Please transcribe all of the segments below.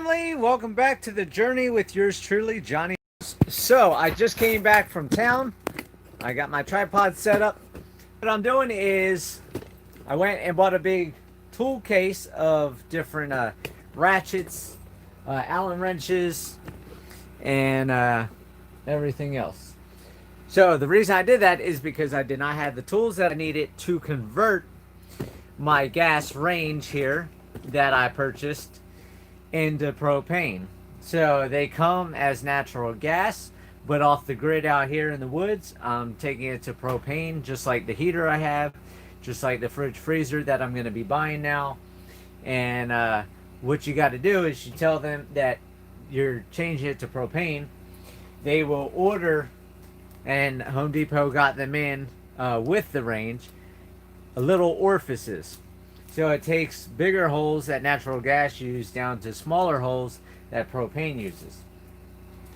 family, welcome back to the journey with yours truly, Johnny. So, I just came back from town. I got my tripod set up. What I'm doing is I went and bought a big tool case of different ratchets, Allen wrenches, and everything else. So, the reason I did that is because I did not have the tools that I needed to convert my gas range here that I purchased into propane. So they come as natural gas, but off the grid out here in the woods, I'm taking it to propane, just like the heater I have, just like the fridge freezer that I'm going to be buying now. And what you got to do is you tell them that you're changing it to propane. They will order, and Home Depot got them in with the range, little orifices. So it takes bigger holes that natural gas uses down to smaller holes that propane uses.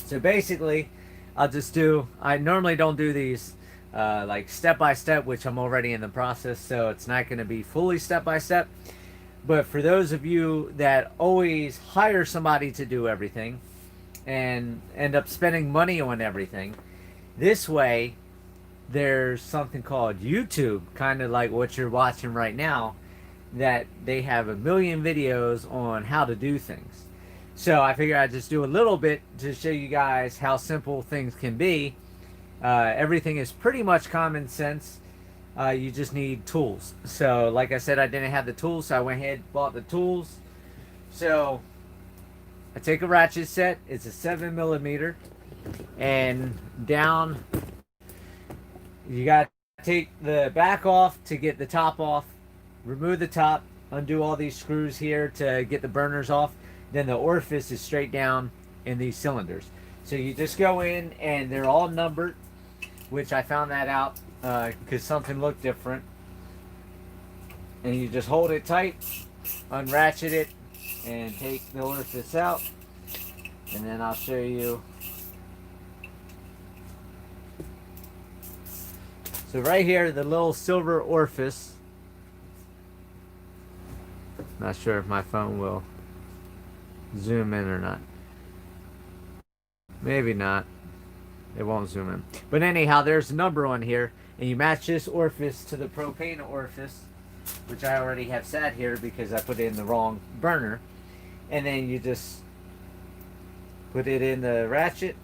So basically, I normally don't do these like step by step, which I'm already in the process, so it's not going to be fully step by step. But for those of you that always hire somebody to do everything and end up spending money on everything, this way there's something called YouTube, kind of like what you're watching right now, that they have a million videos on how to do things. So I figure I'd just do a little bit to show you guys how simple things can be. Everything is pretty much common sense. You just need tools. So like I said, I didn't have the tools, so I went ahead and bought the tools. So I take a ratchet set. It's a 7mm, and down you got to take the back off to get the top off. Remove the top, undo all these screws here to get the burners off. Then the orifice is straight down in these cylinders. So you just go in and they're all numbered, which I found that out because something looked different. And you just hold it tight, unratchet it, and take the orifice out. And then I'll show you. So right here, the little silver orifice. Not sure if my phone will zoom in or not. Maybe not. It won't zoom in. But anyhow, there's a number on here, and you match this orifice to the propane orifice, which I already have set here because I put it in the wrong burner. And then you just put it in the ratchet.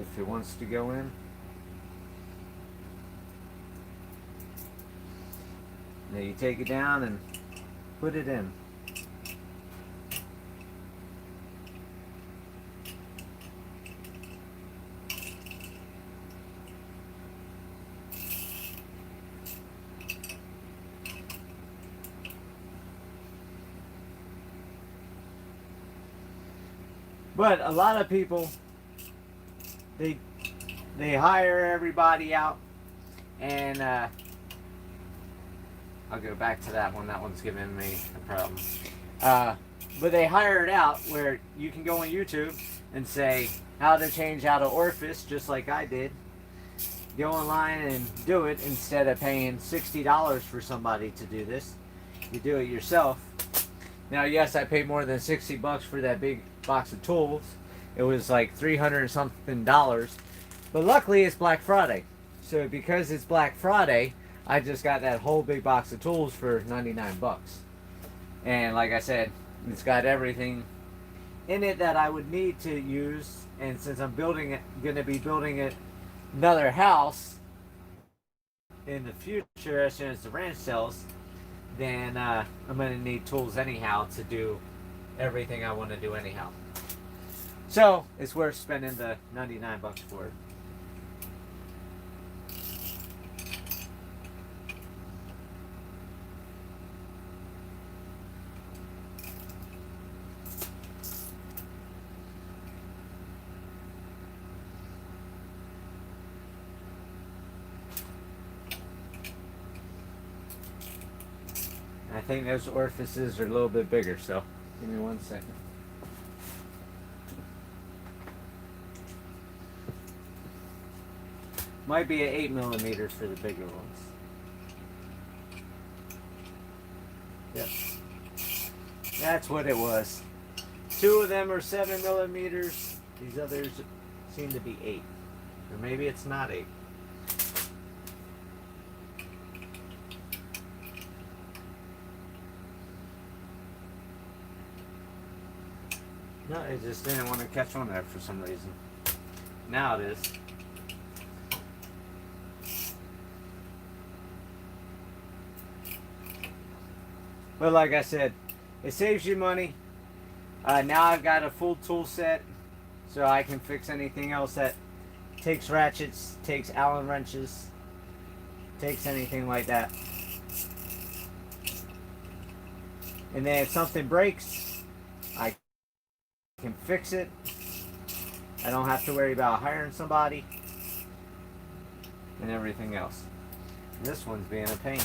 If it wants to go in. Now you take it down and put it in. But a lot of people, they hire everybody out, and I'll go back to that one. That one's giving me a problem. But they hire it out where you can go on YouTube and say how to change out an orifice, just like I did. Go online and do it instead of paying $60 for somebody to do this. You do it yourself. Now, yes, I paid more than $60 for that big box of tools. It was like $300 and something. But luckily, it's Black Friday. So because it's Black Friday, I just got that whole big box of tools for 99 bucks. And like I said, it's got everything in it that I would need to use. And since I'm going to be building another house in the future as soon as the ranch sells, then I'm going to need tools anyhow to do everything I want to do anyhow. So it's worth spending the 99 bucks for it. I think those orifices are a little bit bigger, so give me 1 second. Might be an 8mm for the bigger ones. That's what it was. 2 of them are 7 millimeters. These others seem to be 8. Or maybe it's not 8. No, it just didn't want to catch on there for some reason. Now it is. But like I said, it saves you money. Now I've got a full tool set, so I can fix anything else that takes ratchets, takes Allen wrenches, takes anything like that. And then if something breaks, I can fix it. I don't have to worry about hiring somebody and everything else. This one's being a pain.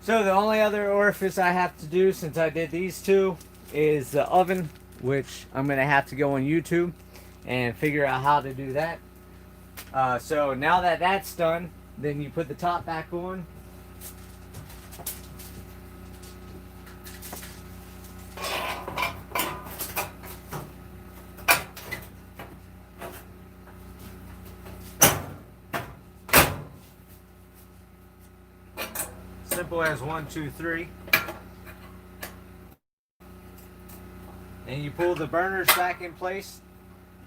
So the only other orifice I have to do since I did these two is the oven, which I'm going to have to go on YouTube and figure out how to do that. So now that that's done, then you put the top back on. Simple as 1, 2, 3. And you pull the burners back in place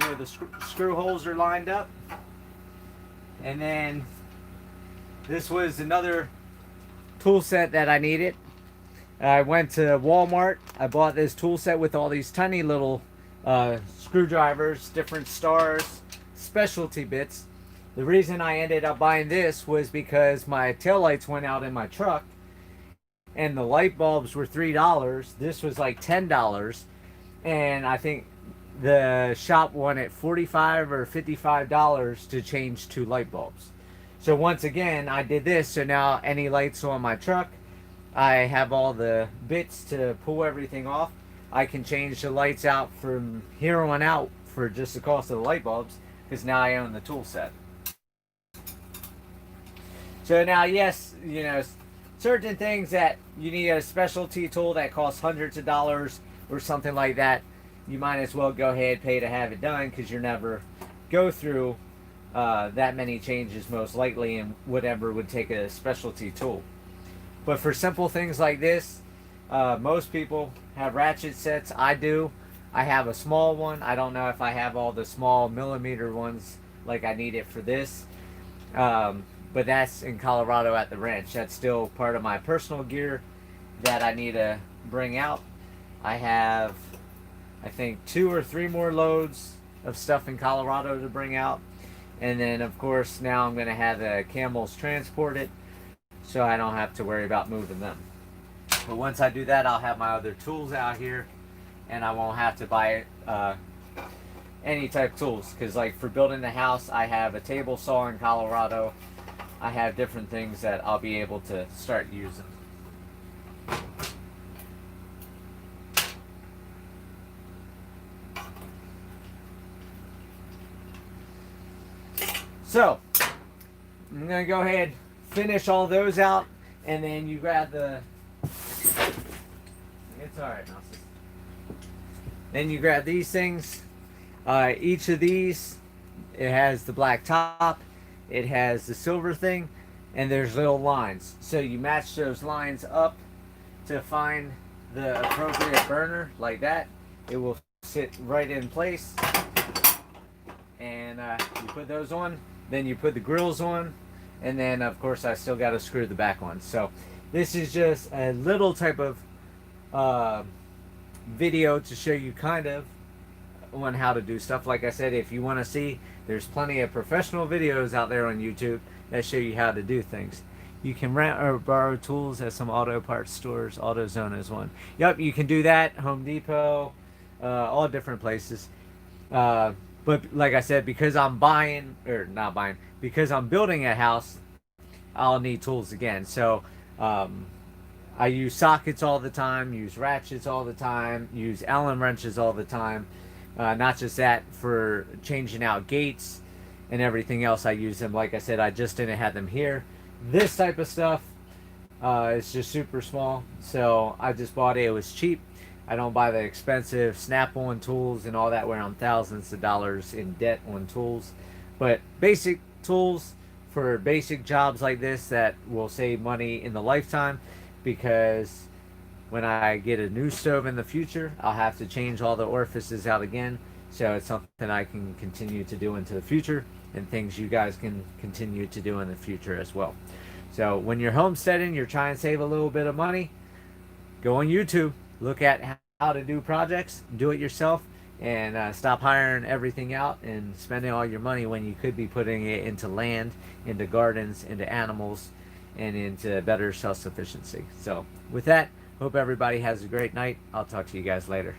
so the screw holes are lined up. And then this was another tool set that I needed. I went to Walmart. I bought this tool set with all these tiny little screwdrivers, different stars, specialty bits. The reason I ended up buying this was because my taillights went out in my truck and the light bulbs were $3. This was like $10. And I think the shop wanted $45 or $55 to change 2 light bulbs. So once again, I did this. So now any lights on my truck, I have all the bits to pull everything off. I can change the lights out from here on out for just the cost of the light bulbs because now I own the tool set. So now, yes, you know, certain things that you need a specialty tool that costs hundreds of dollars or something like that, you might as well go ahead and pay to have it done because you'll never go through that many changes most likely in whatever would take a specialty tool. But for simple things like this, most people have ratchet sets. I do. I have a small one. I don't know if I have all the small millimeter ones like I need it for this. But that's in Colorado at the ranch. That's still part of my personal gear that I need to bring out. I have, I think, 2 or 3 more loads of stuff in Colorado to bring out. And then, of course, now I'm going to have the camels transported so I don't have to worry about moving them. But once I do that, I'll have my other tools out here and I won't have to buy any type of tools. Because, like, for building the house, I have a table saw in Colorado. I have different things that I'll be able to start using. So, I'm going to go ahead and finish all those out, and then you grab the... It's alright, Mouse. Then you grab these things. Each of these, it has the black top. It has the silver thing, and there's little lines. So you match those lines up to find the appropriate burner, like that. It will sit right in place. And you put those on, then you put the grills on, and then of course I still got to screw the back on. So this is just a little type of video to show you kind of on how to do stuff. Like I said, if you want to see, there's plenty of professional videos out there on YouTube that show you how to do things. You can rent or borrow tools at some auto parts stores. AutoZone is one. Yep, you can do that. Home Depot, all different places. But like I said, because I'm buying, or not buying, because I'm building a house, I'll need tools again. So um, I use sockets all the time, use ratchets all the time, use Allen wrenches all the time. Not just that, for changing out gates and everything else, I use them. Like I said, I just didn't have them here. This type of stuff is just super small, so I just bought it. It was cheap. I don't buy the expensive Snap-on tools and all that where I'm thousands of dollars in debt on tools. But basic tools for basic jobs like this that will save money in the lifetime, because when I get a new stove in the future, I'll have to change all the orifices out again. So it's something I can continue to do into the future, and things you guys can continue to do in the future as well. So when you're homesteading, you're trying to save a little bit of money, go on YouTube, look at how to do projects, do it yourself, and stop hiring everything out and spending all your money when you could be putting it into land, into gardens, into animals, and into better self-sufficiency. So with that, hope everybody has a great night. I'll talk to you guys later.